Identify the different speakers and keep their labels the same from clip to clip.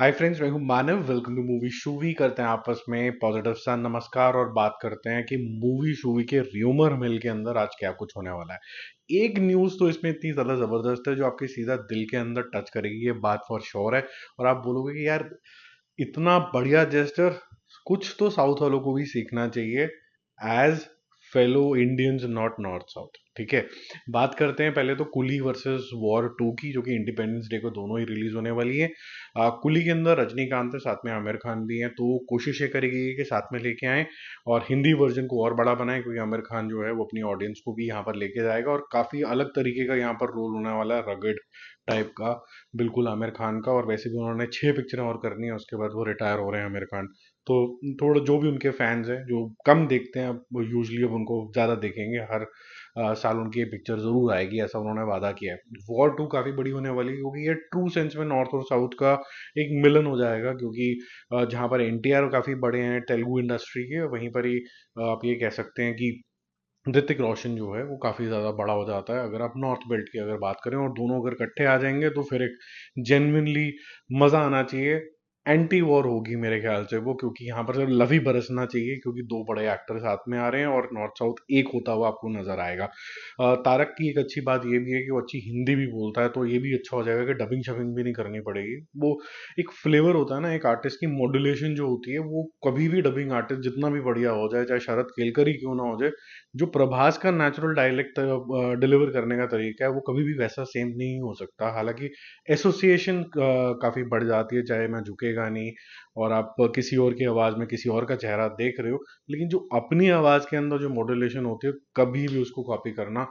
Speaker 1: हाय friends, मैं हूं Manav. Welcome to movie shoovy. करते हैं आपस में पॉजिटिव सा नमस्कार और बात करते हैं कि मूवी शूवी के र्यूमर मिल के अंदर आज क्या कुछ होने वाला है। एक न्यूज़ तो इसमें इतनी ज़्यादा ज़बरदस्त है जो आपके सीधा दिल के अंदर टच करेगी, ये बात फॉर श्योर है। और आप बोलोगे कि यार इतना बढ़िया जेस्टर, कुछ तो साउथ वालों को भी सीखना चाहिए as fellow Indians, not north south. ठीक है, बात करते हैं पहले तो कुली वर्सेस वॉर 2 की, जो कि इंडिपेंडेंस डे को दोनों ही रिलीज होने वाली है। कुली के अंदर रजनीकांत है, साथ में आमिर खान भी है, तो कोशिश ये करेगी कि साथ में लेके आए और हिंदी वर्जन को और बड़ा बनाए, क्योंकि आमिर खान जो है वो अपनी ऑडियंस को भी यहाँ पर लेके जाएगा और काफ़ी अलग तरीके का यहाँ पर रोल होने वाला है, रगड़ टाइप का, बिल्कुल आमिर खान का। और वैसे भी उन्होंने 6 पिक्चरें और करनी है, उसके बाद वो रिटायर हो रहे हैं आमिर खान। तो थोड़ा जो भी उनके फैंस हैं जो कम देखते हैं, अब यूजली अब उनको ज़्यादा देखेंगे। हर साल उनकी ये पिक्चर ज़रूर आएगी, ऐसा उन्होंने वादा किया है। वॉर 2 काफ़ी बड़ी होने वाली है, क्योंकि ये ट्रू सेंस में नॉर्थ और साउथ का एक मिलन हो जाएगा। क्योंकि जहाँ पर एनटीआर काफ़ी बड़े हैं तेलुगु इंडस्ट्री के, वहीं पर ही आप ये कह सकते हैं कि ऋतिक रोशन जो है वो काफ़ी ज़्यादा बड़ा हो जाता है। अगर आप नॉर्थ बेल्ट की अगर बात करें और दोनों अगर इकट्ठे आ जाएंगे तो फिर एक जेन्युइनली मज़ा आना चाहिए। एंटी वॉर होगी मेरे ख्याल से वो, क्योंकि यहाँ पर सिर्फ लव ही बरसना चाहिए, क्योंकि दो बड़े एक्टर साथ में आ रहे हैं और नॉर्थ साउथ एक होता हुआ आपको नजर आएगा। तारक की एक अच्छी बात ये भी है कि वो अच्छी हिंदी भी बोलता है, तो ये भी अच्छा हो जाएगा कि डबिंग शबिंग भी नहीं करनी पड़ेगी। वो एक फ्लेवर होता है ना एक आर्टिस्ट की, मॉड्यूलेशन जो होती है वो कभी भी डबिंग आर्टिस्ट जितना भी बढ़िया हो जाए, चाहे शरद केलकर ही क्यों ना हो जाए, जो प्रभास का नेचुरल डायलेक्ट डिलीवर करने का तरीका है वो कभी भी वैसा सेम नहीं हो सकता। हालांकि एसोसिएशन काफ़ी बढ़ जाती है, चाहे मैं झुकेगा नहीं और आप किसी और की आवाज़ में किसी और का चेहरा देख रहे हो, लेकिन जो अपनी आवाज़ के अंदर जो मॉड्यूलेशन होती है कभी भी उसको कॉपी करना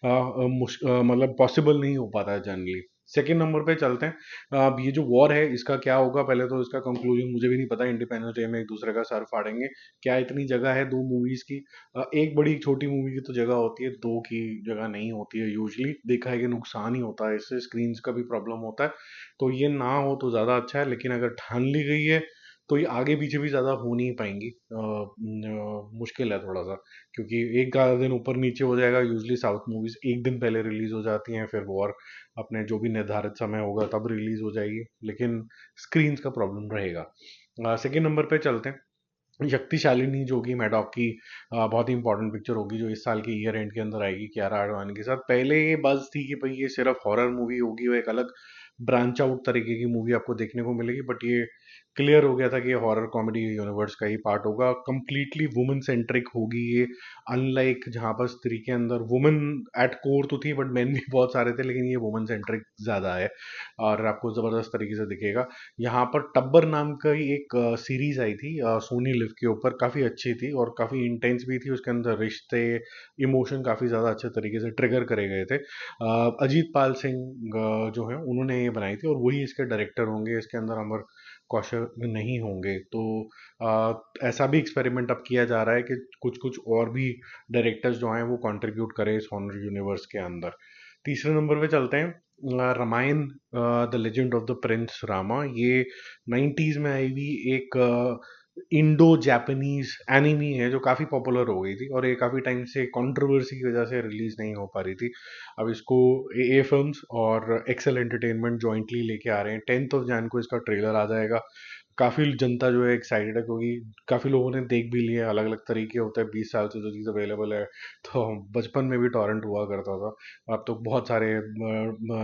Speaker 1: मतलब पॉसिबल नहीं हो पाता है जनरली। सेकेंड नंबर पे चलते हैं। अब ये जो वॉर है इसका क्या होगा, पहले तो इसका कंक्लूजन मुझे भी नहीं पता। इंडिपेंडेंस डे में एक दूसरे का सर फाड़ेंगे, क्या इतनी जगह है दो मूवीज की? एक बड़ी एक छोटी मूवी की तो जगह होती है, दो की जगह नहीं होती है। यूजली देखा है कि नुकसान ही होता है, इससे स्क्रीन का भी प्रॉब्लम होता है। तो ये ना हो तो ज़्यादा अच्छा है, लेकिन अगर ठान ली गई है तो ये आगे पीछे भी ज़्यादा हो नहीं पाएंगी। मुश्किल है थोड़ा सा, क्योंकि एक आधा दिन ऊपर नीचे हो जाएगा। यूजली साउथ मूवीज एक दिन पहले रिलीज हो जाती हैं, फिर वॉर अपने जो भी निर्धारित समय होगा तब रिलीज हो जाएगी, लेकिन स्क्रीन का प्रॉब्लम रहेगा। सेकेंड नंबर पे चलते हैं। शक्तिशालिनी जो कि मैडॉक की बहुत ही इंपॉर्टेंट पिक्चर होगी, जो इस साल की ईयर एंड के अंदर आएगी कियारा आडवाणी के साथ। पहले ये बज़ थी कि भाई ये सिर्फ हॉरर मूवी होगी, वो एक अलग ब्रांच आउट तरीके की मूवी आपको देखने को मिलेगी, बट ये क्लियर हो गया था कि ये हॉरर कॉमेडी यूनिवर्स का ही पार्ट होगा। कंप्लीटली वुमेन सेंट्रिक होगी ये, अनलाइक जहाँ पर स्त्री के अंदर वुमेन एट कोर तो थी, बट मेन भी बहुत सारे थे, लेकिन ये वुमेन सेंट्रिक ज़्यादा है और आपको ज़बरदस्त तरीके से दिखेगा। यहाँ पर टब्बर नाम का ही एक सीरीज आई थी सोनी लिव के ऊपर, काफ़ी अच्छी थी और काफ़ी इंटेंस भी थी। उसके अंदर रिश्ते, इमोशन काफ़ी ज़्यादा अच्छे तरीके से ट्रिगर करे गए थे। अजीत पाल सिंह जो है उन्होंने ये बनाई थी और वही इसके डायरेक्टर होंगे। इसके अंदर अमर कौशल नहीं होंगे, तो ऐसा भी एक्सपेरिमेंट अब किया जा रहा है कि कुछ कुछ और भी डायरेक्टर्स जो हैं वो कंट्रीब्यूट करें इस हॉनर यूनिवर्स के अंदर। तीसरे नंबर पे चलते हैं। Ramayan the legend of the prince Rama, ये 90s में आई हुई एक इंडो जापानीज एनिमी है जो काफ़ी पॉपुलर हो गई थी और ये काफ़ी टाइम से कंट्रोवर्सी की वजह से रिलीज नहीं हो पा रही थी। अब इसको ए फिल्म्स और एक्सेल एंटरटेनमेंट जॉइंटली लेके आ रहे हैं। 10 को इसका ट्रेलर आ जाएगा। काफ़ी जनता जो है एक्साइटेड है, क्योंकि काफ़ी लोगों ने देख भी लिया। अलग अलग तरीके होते हैं, 20 साल से जो चीज़ अवेलेबल है, तो बचपन में भी टॉरेंट हुआ करता था, अब तो बहुत सारे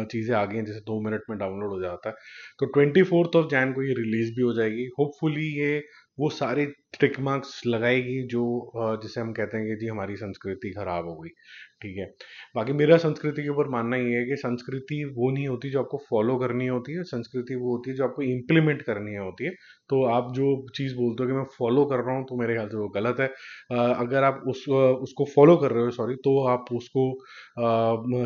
Speaker 1: चीज़ें आ गई हैं जैसे 2 मिनट में डाउनलोड हो जाता है। तो 24 को ये रिलीज भी हो जाएगी। होपफुली ये वो सारे टिक मार्क्स लगाएगी जो जिसे हम कहते हैं कि जी हमारी संस्कृति खराब हो गई। ठीक है, बाकी मेरा संस्कृति के ऊपर मानना ये है कि संस्कृति वो नहीं होती जो आपको फॉलो करनी होती है, संस्कृति वो होती है जो आपको इम्प्लीमेंट करनी होती है। तो आप जो चीज़ बोलते हो कि मैं फॉलो कर रहा हूँ, तो मेरे ख्याल से वो गलत है। अगर आप उसको फॉलो कर रहे हो, सॉरी, तो आप उसको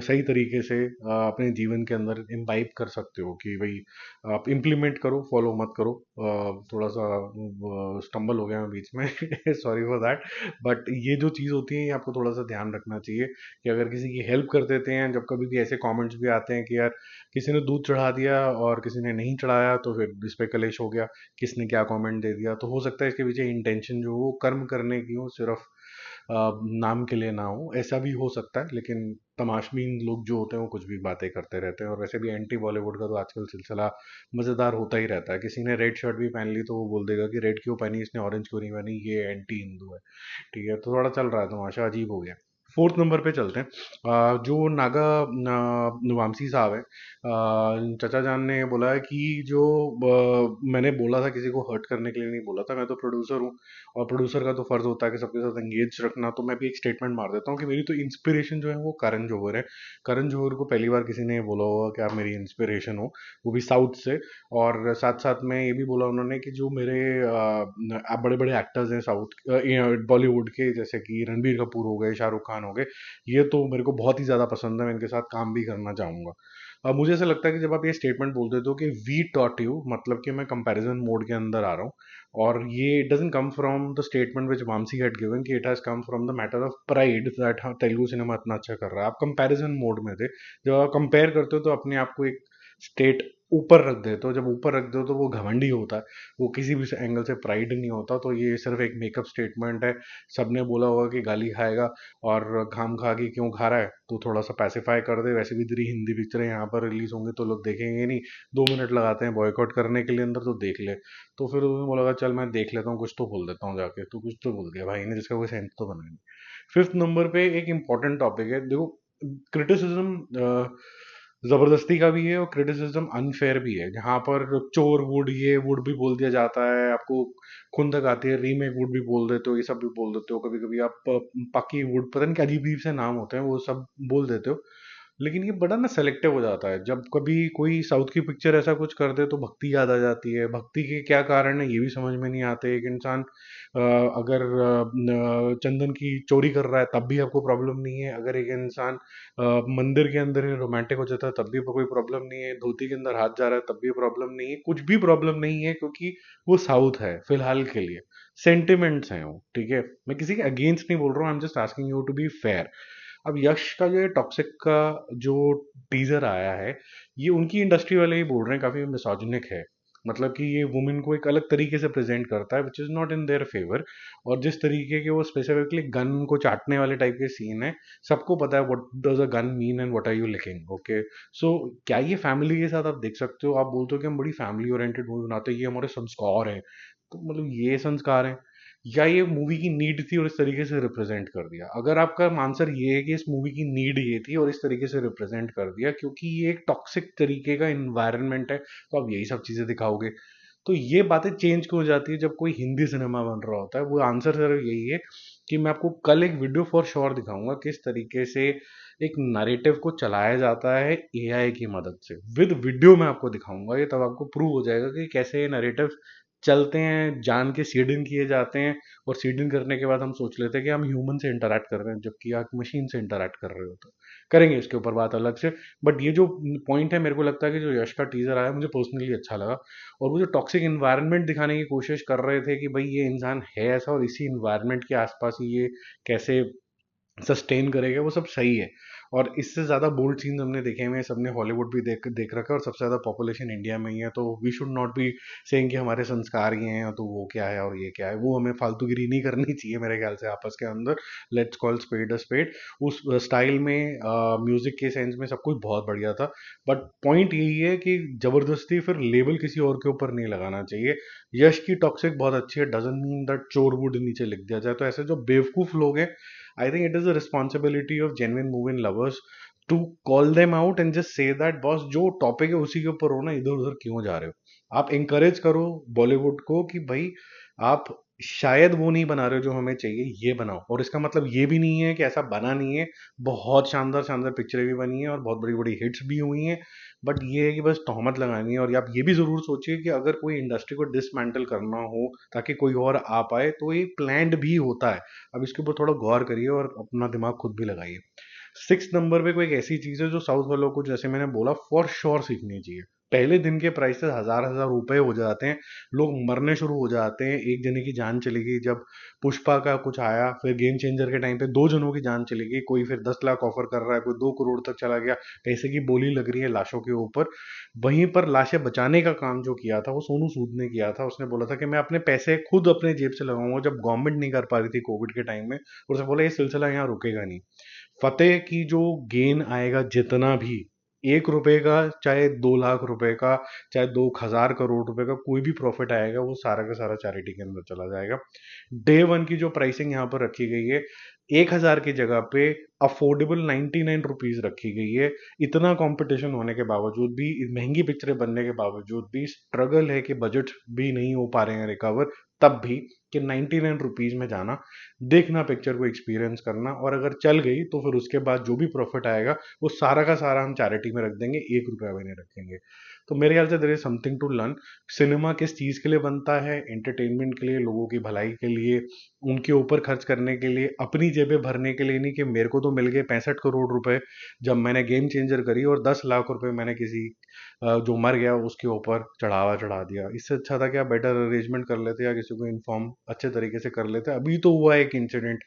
Speaker 1: सही तरीके से अपने जीवन के अंदर इम्बाइब कर सकते हो कि भाई आप इम्प्लीमेंट करो, फॉलो मत करो। थोड़ा सा स्टम्बल हो गया मैं बीच में सॉरी फॉर दैट। बट ये जो चीज़ होती है ये आपको थोड़ा सा ध्यान रखना चाहिए कि अगर किसी की हेल्प कर देते हैं, जब कभी भी ऐसे कमेंट्स भी आते हैं कि यार किसी ने दूध चढ़ा दिया और किसी ने नहीं चढ़ाया तो फिर इस पे कलेश हो गया, किसने क्या कमेंट दे दिया, तो हो सकता है इसके पीछे इंटेंशन जो हो कर्म करने की हो, सिर्फ नाम के लिए ना हो, ऐसा भी हो सकता है, लेकिन तमाशबीन लोग जो होते हैं वो कुछ भी बातें करते रहते हैं। और वैसे भी एंटी बॉलीवुड का तो आजकल सिलसिला मज़ेदार होता ही रहता है। किसी ने रेड शर्ट भी पहन ली तो वो बोल देगा कि रेड क्यों पहनी, इसने ऑरेंज क्यों नहीं पहनी, ये एंटी हिंदू है। ठीक है, तो थोड़ा चल रहा है तमाशा, अजीब हो गया। फोर्थ नंबर पे चलते हैं। जो नागा वामसी साहब हैं, चचा जान ने बोला है कि जो मैंने बोला था किसी को हर्ट करने के लिए नहीं बोला था, मैं तो प्रोड्यूसर हूँ और प्रोड्यूसर का तो फर्ज होता है कि सबके साथ एंगेज रखना। तो मैं भी एक स्टेटमेंट मार देता हूँ कि मेरी तो इंस्पिरेशन जो है वो करण जौहर है। करण जौहर को पहली बार किसी ने बोला होगा कि आप मेरी इंस्पिरेशन हो, वो भी साउथ से। और साथ साथ में ये भी बोला उन्होंने कि जो मेरे बड़े बड़े एक्टर्स हैं साउथ बॉलीवुड के, जैसे कि रणबीर कपूर हो गए, शाहरुख खान हो गए, ये तो मेरे को बहुत ही ज़्यादा पसंद है, मैं इनके साथ काम भी करना चाहूँगा। अब मुझे ऐसा लगता है कि जब आप ये स्टेटमेंट बोल देते हो कि वी टॉट यू, मतलब कि मैं कंपैरिजन मोड के अंदर आ रहा हूँ। और ये it doesn't come from the statement which Vamsi had given, कि it has come from the matter of pride that हाँ तेलुगु सिनेमा इतना अच्छा कर रहा है। आप कंपैरिजन मोड में थे। जब आप कंपेयर करते हो तो अपने आप को एक स्टेट ऊपर रख देते हो। जब ऊपर रख दो तो वो घमंडी होता है, वो किसी भी एंगल से प्राइड नहीं होता। तो ये सिर्फ एक मेकअप स्टेटमेंट है। सबने बोला होगा कि गाली खाएगा और खाम खा के क्यों खा रहा है, तो थोड़ा सा पैसिफाई कर दे। वैसे भी तेरी हिंदी पिक्चरें यहाँ पर रिलीज होंगी तो लोग देखेंगे नहीं, 2 मिनट लगाते हैं बॉयकॉट करने के लिए अंदर, तो देख ले। तो फिर उसने बोला चल मैं देख लेता हूँ, कुछ तो बोल देता हूँ जाके। तो कुछ तो बोल दिया भाई ने जिसका कोई सेंस तो बना नहीं। फिफ्थ नंबर पे एक इम्पॉर्टेंट टॉपिक है, देखो। क्रिटिसिज्म जबरदस्ती का भी है और क्रिटिसिज्म अनफेयर भी है। जहां पर चोर वुड, ये वुड भी बोल दिया जाता है, आपको खुंदक आती है, रीमेक वुड भी बोल देते हो, ये सब भी बोल देते हो। कभी कभी आप पक्की वुड, पता नहीं क्या अजीब अजीब से नाम होते हैं, वो सब बोल देते हो। लेकिन ये बड़ा ना सेलेक्टिव हो जाता है। जब कभी कोई साउथ की पिक्चर ऐसा कुछ कर दे तो भक्ति याद आ जाती है। भक्ति के क्या कारण है ये भी समझ में नहीं आते। एक इंसान अगर चंदन की चोरी कर रहा है तब भी आपको प्रॉब्लम नहीं है। अगर एक इंसान मंदिर के अंदर ही रोमांटिक हो जाता है तब भी कोई प्रॉब्लम नहीं है। धोती के अंदर हाथ जा रहा है तब भी प्रॉब्लम नहीं है। कुछ भी प्रॉब्लम नहीं है, क्योंकि वो साउथ है फिलहाल के लिए। सेंटिमेंट्स हैं वो, ठीक है। मैं किसी के अगेंस्ट नहीं बोल रहा हूँ, I am just asking you to be fair. अब यश का जो टॉक्सिक का जो टीजर आया है, ये उनकी इंडस्ट्री वाले ही बोल रहे हैं काफी मिसोजिनिक है। मतलब कि ये वुमेन को एक अलग तरीके से प्रेजेंट करता है which is not in their favour. और जिस तरीके के वो स्पेसिफिकली गन को चाटने वाले टाइप के सीन है, सबको पता है what does a gun mean and what are you licking, okay. So क्या ये फैमिली के साथ आप देख सकते हो? आप बोलते हो कि हम बड़ी फैमिली ओरिएंटेड मूवी बनाते हैं, ये हमारे संस्कार हैं। तो मतलब ये संस्कार है या ये मूवी की नीड थी और इस तरीके से रिप्रेजेंट कर दिया? अगर आपका आंसर ये है कि इस मूवी की नीड ये थी और इस तरीके से रिप्रेजेंट कर दिया क्योंकि ये एक टॉक्सिक तरीके का इन्वायरमेंट है, तो आप यही सब चीजें दिखाओगे। तो ये बातें चेंज क्यों हो जाती है जब कोई हिंदी सिनेमा बन रहा होता है? वो आंसर सिर्फ यही है कि मैं आपको कल एक वीडियो फॉर श्योर दिखाऊंगा किस तरीके से एक नैरेटिव को चलाया जाता है एआई की मदद से। विद वीडियो मैं आपको दिखाऊंगा ये, तब आपको प्रूव हो जाएगा कि कैसे ये नैरेटिव चलते हैं, जान के सीड इन किए जाते हैं। और सीड इन करने के बाद हम सोच लेते हैं कि हम ह्यूमन से इंटरैक्ट कर रहे हैं, जबकि आप मशीन से इंटरैक्ट कर रहे हो। तो करेंगे इसके ऊपर बात अलग से। बट ये जो पॉइंट है, मेरे को लगता है कि जो यश का टीजर आया मुझे पर्सनली अच्छा लगा। और वो जो टॉक्सिक इन्वायरमेंट दिखाने की कोशिश कर रहे थे कि भाई ये इंसान है ऐसा और इसी इन्वायरमेंट के आसपास ही ये कैसे सस्टेन करेगा, वो सब सही है। और इससे ज़्यादा बोल्ड सीन हमने देखे हुए हैं, सबने हॉलीवुड भी देख देख रखा है, और सबसे ज़्यादा पॉपुलेशन इंडिया में ही है। तो we should not be saying कि हमारे संस्कार ये हैं तो वो क्या है और ये क्या है। वो हमें फालतूगिरी नहीं करनी चाहिए मेरे ख्याल से आपस के अंदर। Let's call spade a spade. उस स्टाइल में म्यूजिक के सेंस में सब कुछ बहुत बढ़िया था। बट पॉइंट यही है कि जबरदस्ती फिर लेबल किसी और के ऊपर नहीं लगाना चाहिए। यश की टॉक्सिक बहुत अच्छी है, डजंट मीन दैट चोर वुड नीचे लिख दिया जाए। तो ऐसे जो बेवकूफ लोग हैं, I think it is the responsibility of genuine movie lovers to call them out and just say that boss जो टॉपिक है उसी के ऊपर हो ना, इधर उधर क्यों जा रहे हो? आप इंकरेज करो बॉलीवुड को कि भाई आप शायद वो नहीं बना रहे हो जो हमें चाहिए, ये बनाओ। और इसका मतलब ये भी नहीं है कि ऐसा बना नहीं है। बहुत शानदार शानदार पिक्चरें भी बनी हैं और बहुत बड़ी बड़ी हिट्स भी हुई हैं। बट ये है कि बस तोहमत लगानी है। और आप ये भी जरूर सोचिए कि अगर कोई इंडस्ट्री को डिसमेंटल करना हो ताकि कोई और आ पाए, तो ये प्लान्ड भी होता है। अब इसके ऊपर थोड़ा गौर करिए और अपना दिमाग खुद भी लगाइए। सिक्स नंबर पे कोई एक ऐसी चीज है जो साउथ वालों को, जैसे मैंने बोला, फॉर श्योर सीखनी चाहिए। पहले दिन के प्राइसेस हजार हजार रुपए हो जाते हैं, लोग मरने शुरू हो जाते हैं। एक जने की जान चली गई जब पुष्पा का कुछ आया, फिर गेम चेंजर के टाइम पे 2 जनों की जान चली गई, कोई फिर 10 लाख ऑफर कर रहा है, कोई 2 करोड़ तक चला गया, पैसे की बोली लग रही है लाशों के ऊपर। वहीं पर लाशें बचाने का काम जो किया था वो सोनू सूद ने किया था। उसने बोला था कि मैं अपने पैसे खुद अपने जेब से लगाऊंगा, जब गवर्नमेंट नहीं कर पा रही थी कोविड के टाइम में। और उसने बोला ये सिलसिला यहाँ रुकेगा नहीं। फतेह की जो गेन आएगा जितना भी, 1 रुपए का, चाहे 2 लाख रुपए का, चाहे 2 हजार करोड़ रुपए का, कोई भी प्रॉफिट आएगा वो सारा का सारा चैरिटी के अंदर चला जाएगा। डे वन की जो प्राइसिंग यहाँ पर रखी गई है, 1 हजार की जगह पे अफोर्डेबल 99 रुपीज रखी गई है। इतना कंपटीशन होने के बावजूद भी, महंगी पिक्चरें बनने के बावजूद भी, स्ट्रगल है कि बजट भी नहीं हो पा रहे हैं रिकवर, तब भी कि 99 रुपीज में जाना, देखना पिक्चर को, एक्सपीरियंस करना, और अगर चल गई तो फिर उसके बाद जो भी प्रॉफिट आएगा वो सारा का सारा हम चैरिटी में रख देंगे, 1 रुपया भी नहीं रखेंगे। तो मेरे ख्याल से there is something to learn. Cinema किस चीज के लिए बनता है? एंटरटेनमेंट के लिए, लोगों की भलाई के लिए, उनके ऊपर खर्च करने के लिए, अपनी जेबें भरने के लिए नहीं कि मेरे को तो मिल गए 65 करोड़ रुपए जब मैंने गेम चेंजर करी, और 10 लाख रुपए मैंने किसी जो मर गया उसके ऊपर चढ़ावा चढ़ा दिया। इससे अच्छा था कि आप बेटर अरेंजमेंट कर लेते या किसी को इन्फॉर्म अच्छे तरीके से कर लेते। अभी तो हुआ एक इंसिडेंट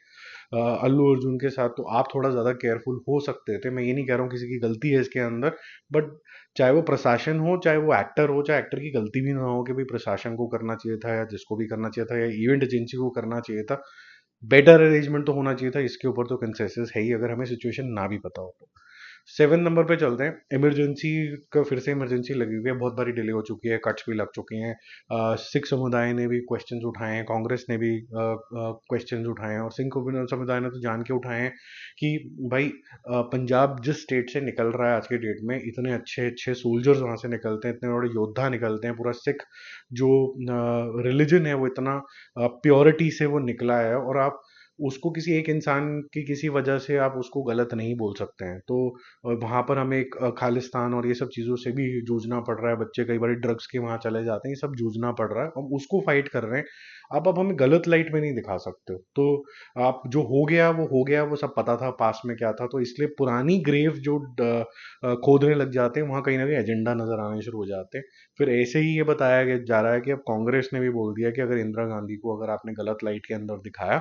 Speaker 1: अल्लू अर्जुन के साथ, तो आप थोड़ा ज़्यादा केयरफुल हो सकते थे। मैं ये नहीं कह रहा हूँ किसी की गलती है इसके अंदर, बट चाहे वो प्रशासन हो, चाहे वो एक्टर हो, चाहे एक्टर की गलती भी ना हो कि भाई प्रशासन को करना चाहिए था या जिसको भी करना चाहिए था या इवेंट एजेंसी को करना चाहिए था, बेटर अरेंजमेंट तो होना चाहिए था। इसके ऊपर तो कंसेंसस है ही, अगर हमें सिचुएशन ना भी पता हो तो। 7 नंबर पे चलते हैं। इमरजेंसी का फिर से इमरजेंसी लगी हुई है, बहुत बारी डिले हो चुकी है, कट्स भी लग चुकी हैं। सिख समुदाय ने भी क्वेश्चंस उठाए हैं, कांग्रेस ने भी क्वेश्चंस उठाए हैं, और सिख समुदाय ने तो जान के उठाए हैं कि भाई पंजाब जिस स्टेट से निकल रहा है आज के डेट में, इतने अच्छे अच्छे सोल्जर्स वहां से निकलते हैं, इतने बड़े योद्धा निकलते हैं, पूरा सिख जो रिलीजन है वो इतना प्योरिटी से वो निकला है, और आप उसको किसी एक इंसान की किसी वजह से आप उसको गलत नहीं बोल सकते हैं। तो वहाँ पर हमें एक खालिस्तान और ये सब चीज़ों से भी जूझना पड़ रहा है, बच्चे कई बार ड्रग्स के वहाँ चले जाते हैं, ये सब जूझना पड़ रहा है, हम उसको फाइट कर रहे हैं। आप अब हमें गलत लाइट में नहीं दिखा सकते हो। तो आप जो हो गया वो हो गया, वो सब पता था पास में क्या था, तो इसलिए पुरानी ग्रेव जो खोदने लग जाते हैं, वहाँ कहीं ना कहीं एजेंडा नजर आने शुरू हो जाते हैं। फिर ऐसे ही ये बताया जा रहा है कि अब कांग्रेस ने भी बोल दिया कि अगर इंदिरा गांधी को अगर आपने गलत लाइट के अंदर दिखाया,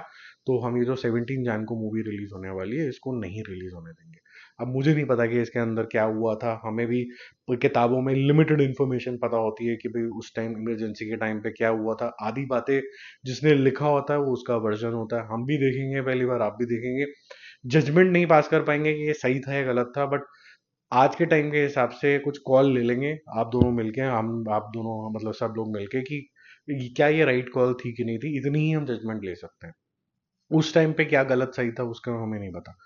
Speaker 1: तो हम ये जो 17 जन को मूवी रिलीज होने वाली है इसको नहीं रिलीज होने देंगे। अब मुझे नहीं पता कि इसके अंदर क्या हुआ था, हमें भी किताबों में लिमिटेड इन्फॉर्मेशन पता होती है कि भाई उस टाइम इमरजेंसी के टाइम पे क्या हुआ था। आधी बातें जिसने लिखा होता है वो उसका वर्जन होता है, हम भी देखेंगे पहली बार, आप भी देखेंगे, जजमेंट नहीं पास कर पाएंगे कि ये सही था या गलत था, बट आज के टाइम के हिसाब से कुछ कॉल ले लेंगे आप दोनों मिलके, हम आप दोनों मतलब सब लोग मिलके, कि क्या ये राइट कॉल थी कि नहीं थी, इतनी ही हम जजमेंट ले सकते हैं। उस टाइम पे क्या गलत सही था उसका हमें नहीं पता।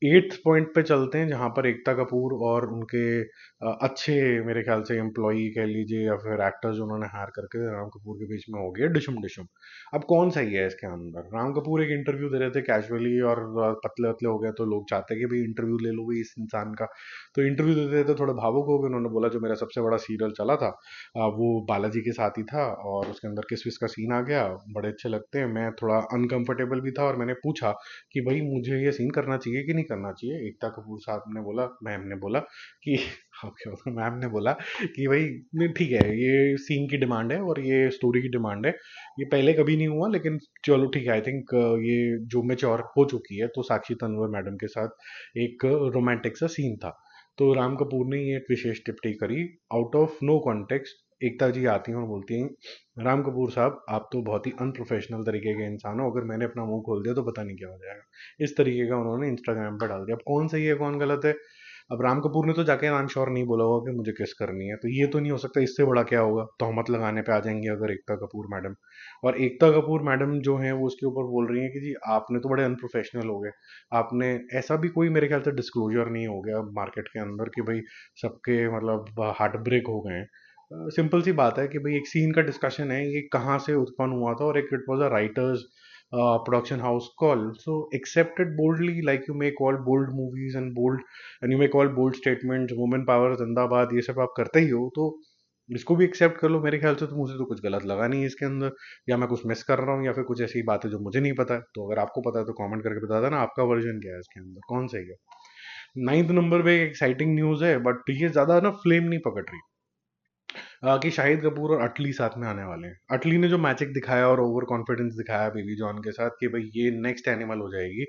Speaker 1: 8th पॉइंट पे चलते हैं, जहां पर एकता कपूर और उनके अच्छे, मेरे ख्याल से एम्प्लॉई कह लीजिए या फिर एक्टर्स जो उन्होंने हायर करके राम कपूर के बीच में हो गया डिशुम डिशुम। अब कौन सही है इसके अंदर? राम कपूर एक इंटरव्यू दे रहे थे कैजुअली, और पतले पतले हो गए, तो लोग चाहते हैं कि भाई इंटरव्यू ले लो भाई इस इंसान का। तो इंटरव्यू देते देते थोड़ा भावुक हो गए, उन्होंने बोला जो मेरा सबसे बड़ा सीरियल चला था वो बालाजी के साथ ही था, और उसके अंदर किस विस का सीन आ गया, बड़े अच्छे लगते हैं, मैं थोड़ा अनकंफर्टेबल भी था, और मैंने पूछा कि भाई मुझे ये सीन करना चाहिए कि नहीं करना चाहिए। एकता कपूर साहब ने बोला, मैम ने बोला कि मैम ने बोला कि भाई नहीं, ठीक है, ये सीन की डिमांड है और ये स्टोरी की डिमांड है, ये पहले कभी नहीं हुआ, लेकिन चलो ठीक है, आई थिंक ये जो मेच्योर हो चुकी है। तो साक्षी तन्वर मैडम के साथ एक रोमांटिक सा सीन था, तो राम कपूर ने ये एक विशेष टिप्पणी करी आउट ऑफ नो कॉन्टेक्स्ट। एकता जी आती हैं और बोलती हैं राम कपूर साहब आप तो बहुत ही अनप्रोफेशनल तरीके के इंसान हो, अगर मैंने अपना मुंह खोल दिया तो पता नहीं क्या हो जाएगा। इस तरीके का उन्होंने इंस्टाग्राम पर डाल दिया। अब कौन सही है कौन गलत है? अब राम कपूर ने तो जाके आई एम श्योर नहीं बोला होगा कि मुझे किस करनी है, तो ये तो नहीं हो सकता, इससे बड़ा क्या होगा, तहमत लगाने पे आ जाएंगे अगर एकता कपूर मैडम। और एकता कपूर मैडम जो है वो उसके ऊपर बोल रही है कि जी आपने तो बड़े अनप्रोफेशनल हो गए, आपने ऐसा भी कोई मेरे ख्याल से डिस्क्लोजर नहीं हो गया मार्केट के अंदर कि भाई सबके मतलब हार्ट ब्रेक हो गए हैं। सिंपल सी बात है कि भाई एक सीन का डिस्कशन है, ये कहाँ से उत्पन्न हुआ था, और एक it was a writers production house call, so accept it boldly, like you may call bold movies and bold, and you may call bold statements, women power जिंदाबाद, ये सब आप करते ही हो, तो इसको भी एक्सेप्ट कर लो। मेरे ख्याल से तो मुझे तो कुछ गलत लगा नहीं है इसके अंदर, या मैं कुछ मिस कर रहा हूँ, या फिर कुछ ऐसी बात है जो मुझे नहीं पता है। तो अगर आपको पता है तो कमेंट करके बता देना आपका वर्जन क्या है इसके अंदर, कौन सही है। 9th नंबर पे एक एक्साइटिंग न्यूज है, बट ये ज्यादा ना फ्लेम नहीं पकड़ रही। कि शाहिद कपूर और अटली साथ में आने वाले हैं। अटली ने जो मैजिक दिखाया और ओवर कॉन्फिडेंस दिखाया बेबी जॉन के साथ कि भाई ये नेक्स्ट एनिमल हो जाएगी,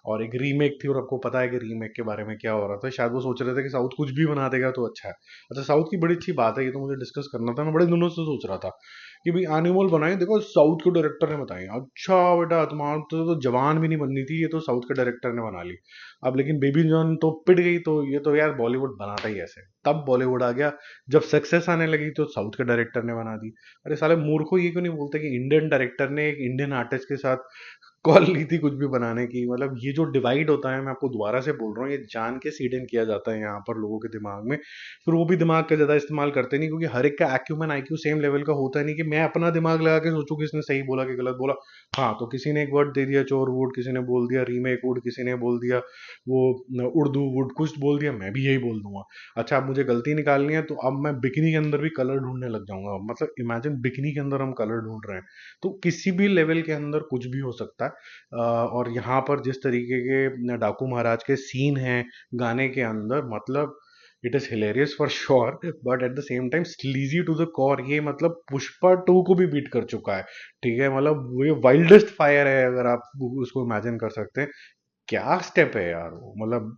Speaker 1: और एक रीमेक थी और आपको पता है कि रीमेक के बारे में क्या हो रहा था, शायद वो सोच रहे थे कि साउथ कुछ भी बना देगा तो अच्छा है। अच्छा, साउथ की बड़ी अच्छी बात है, ये तो मुझे डिस्कस करना था, मैं बड़े दिनों से सोच रहा था कि भाई एनिमल बनाए, देखो साउथ के डायरेक्टर ने बताई, अच्छा बेटा तुम्हारा तो जवान भी नहीं बननी थी, ये तो साउथ के डायरेक्टर ने बना ली। अब लेकिन बेबी जॉन तो पिट गई, तो ये तो यार बॉलीवुड बनाता ही ऐसे, तब बॉलीवुड आ गया। जब सक्सेस आने लगी तो साउथ के डायरेक्टर ने बना दी। अरे साले मूर्खों, ये क्यों नहीं बोलते कि इंडियन डायरेक्टर ने एक इंडियन आर्टिस्ट के साथ कॉल ली थी कुछ भी बनाने की। मतलब ये जो डिवाइड होता है, मैं आपको दोबारा से बोल रहा हूँ, ये जान के सीडन किया जाता है यहाँ पर लोगों के दिमाग में। फिर वो भी दिमाग का ज़्यादा इस्तेमाल करते नहीं, क्योंकि हर एक का एक्यूमन आईक्यू सेम लेवल का होता नहीं कि मैं अपना दिमाग लगा के सोचूं कि इसने सही बोला कि गलत बोला। हाँ, तो किसी ने एक वर्ड दे दिया चोर वुड, किसी ने बोल दिया रीमेक वुड, किसी ने बोल दिया वो उर्दू वुड, कुछ बोल दिया, मैं भी यही बोल दूंगा। अच्छा, अब मुझे गलती निकालनी है तो अब मैं बिकनी के अंदर भी कलर ढूंढने लग जाऊंगा। मतलब इमेजिन, बिकनी के अंदर हम कलर ढूंढ रहे हैं। तो किसी भी लेवल के अंदर कुछ भी हो सकता है। और यहाँ पर जिस तरीके के डाकू महाराज के सीन हैं गाने के अंदर, मतलब it is hilarious for sure, but at the same time sleazy to the core. ये मतलब पुष्पा 2 को भी बीट कर चुका है। ठीक है, मतलब वो ये वाइल्डेस्ट फायर है, अगर आप उसको इमेजिन कर सकते हैं। क्या स्टेप है यार वो, मतलब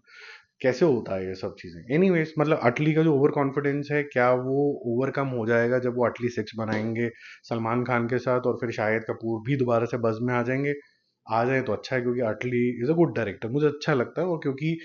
Speaker 1: कैसे होता है ये सब चीजें। एनीवेज, मतलब अटली का जो ओवर कॉन्फिडेंस है, क्या वो ओवरकम हो जाएगा जब वो अटली 6 बनाएंगे सलमान खान के साथ, और फिर शाहिद कपूर भी दोबारा से बज में आ जाएंगे। आ जाए तो अच्छा है, क्योंकि अटली इज अ गुड डायरेक्टर, मुझे अच्छा लगता है वो। क्योंकि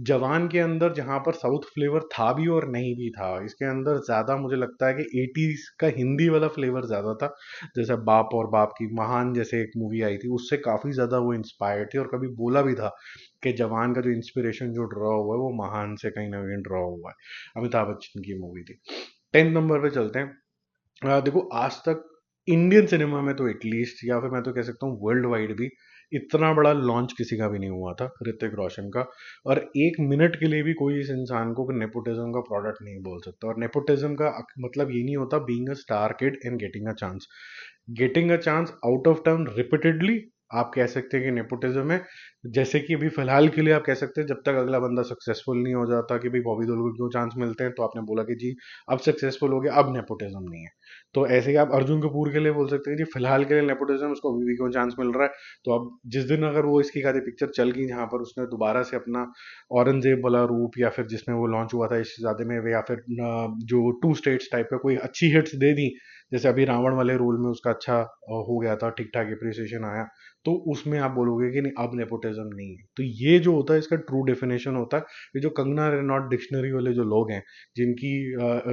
Speaker 1: जवान के अंदर जहां पर साउथ फ्लेवर था भी और नहीं भी था, इसके अंदर ज्यादा मुझे लगता है कि 80s का हिंदी वाला फ्लेवर ज्यादा था। जैसे बाप और बाप की महान जैसे एक मूवी आई थी, उससे काफी ज्यादा वो इंस्पायर्ड थी, और कभी बोला भी था कि जवान का जो इंस्पिरेशन जो ड्रॉ हुआ है वो महान से कहीं ना कहीं ड्रॉ हुआ है। अमिताभ बच्चन की मूवी थी। 10 नंबर पे चलते हैं। देखो, आज तक इंडियन सिनेमा में तो एटलीस्ट, या फिर मैं तो कह सकता हूँ वर्ल्ड वाइड भी, इतना बड़ा लॉन्च किसी का भी नहीं हुआ था ऋतिक रोशन का। और एक मिनट के लिए भी कोई इस इंसान को नेपोटिज्म का प्रोडक्ट नहीं बोल सकता। और नेपोटिज्म का मतलब ये नहीं होता being a star kid and getting a chance. Getting a chance out of turn repeatedly आप कह सकते हैं कि नेपोटिज्म है। जैसे कि अभी फिलहाल के लिए आप कह सकते हैं, जब तक अगला बंदा सक्सेसफुल नहीं हो जाता कि भाई बॉबी देओल को क्यों चांस मिलते हैं, तो आपने बोला कि जी अब सक्सेसफुल हो गया, अब नेपोटिज्म नहीं है। तो ऐसे ही आप अर्जुन कपूर के लिए बोल सकते हैं जी फिलहाल के लिए नेपोटिज्म, उसको अभी भी क्यों चांस मिल रहा है। तो अब जिस दिन अगर वो इसकी खाती पिक्चर चल गई जहां पर उसने दोबारा से अपना औरंगजेब वाला रूप, या फिर जिसमें वो लॉन्च हुआ था इश्कजादे में, या फिर जो टू स्टेट्स टाइप का कोई अच्छी हिट्स दे दी, जैसे अभी रावण वाले रोल में उसका अच्छा हो गया था, ठीक ठाक अप्रिसिएशन आया, तो उसमें आप बोलोगे कि नहीं अब नेपोटिज्म नहीं है। तो ये जो होता है इसका ट्रू डेफिनेशन होता है। ये जो कंगना रेनॉल्ट डिक्शनरी वाले जो लोग हैं, जिनकी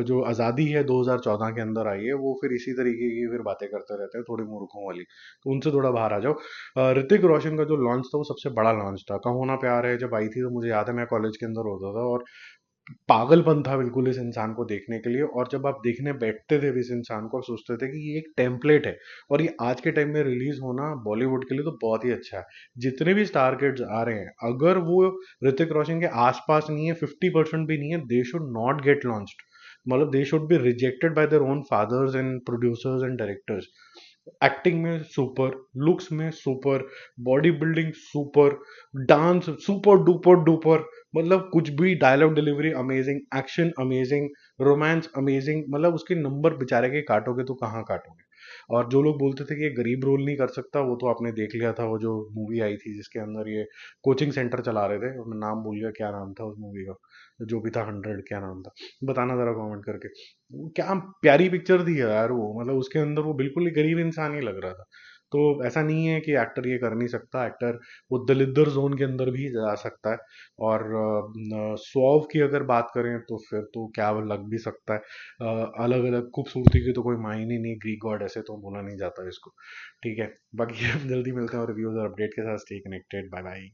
Speaker 1: जो आज़ादी है 2014 के अंदर आई है, वो फिर इसी तरीके की फिर बातें करते रहते हैं, थोड़ी मूर्खों वाली। तो उनसे थोड़ा बाहर आ जाओ। ऋतिक रोशन का जो लॉन्च था वो सबसे बड़ा लॉन्च था। कहो ना प्यार है जब आई थी, तो मुझे याद है मैं कॉलेज के अंदर होता था, और पागलपन था बिल्कुल इस इंसान को देखने के लिए। और जब आप देखने बैठते थे भी इस इंसान को, आप सोचते थे कि ये एक टेम्पलेट है, और ये आज के टाइम में रिलीज होना बॉलीवुड के लिए तो बहुत ही अच्छा है। जितने भी स्टार किड्स आ रहे हैं, अगर वो ऋतिक रोशन के आसपास नहीं है, 50% भी नहीं है, they should not get launched. मतलब they should be rejected by their own fathers and producers and directors. Acting में सुपर, लुक्स में super, body building super, dance super duper duper, मतलब कुछ भी, dialogue delivery amazing, action amazing, romance amazing. मतलब उसके number बेचारे के काटोगे तो कहाँ काटोगे। और जो लोग बोलते थे कि ये गरीब रोल नहीं कर सकता, वो तो आपने देख लिया था, वो जो मूवी आई थी जिसके अंदर ये कोचिंग सेंटर चला रहे थे, मैं नाम भूल गया क्या नाम था उस मूवी का, जो भी था 100 क्या नाम था, बताना जरा कमेंट करके। क्या प्यारी पिक्चर थी यार वो, मतलब उसके अंदर वो बिल्कुल ही गरीब इंसान ही लग रहा था। तो ऐसा नहीं है कि एक्टर ये कर नहीं सकता, एक्टर वो दलिद्र जोन के अंदर भी जा सकता है। और सौव की अगर बात करें तो फिर तो क्या वो लग भी सकता है। अलग अलग खूबसूरती की तो कोई मायने नहीं, ग्रीक गॉड ऐसे तो बोला नहीं जाता इसको। ठीक है, बाकी जल्दी मिलते हैं और रिव्यूज और अपडेट के साथ। Stay connected, bye bye.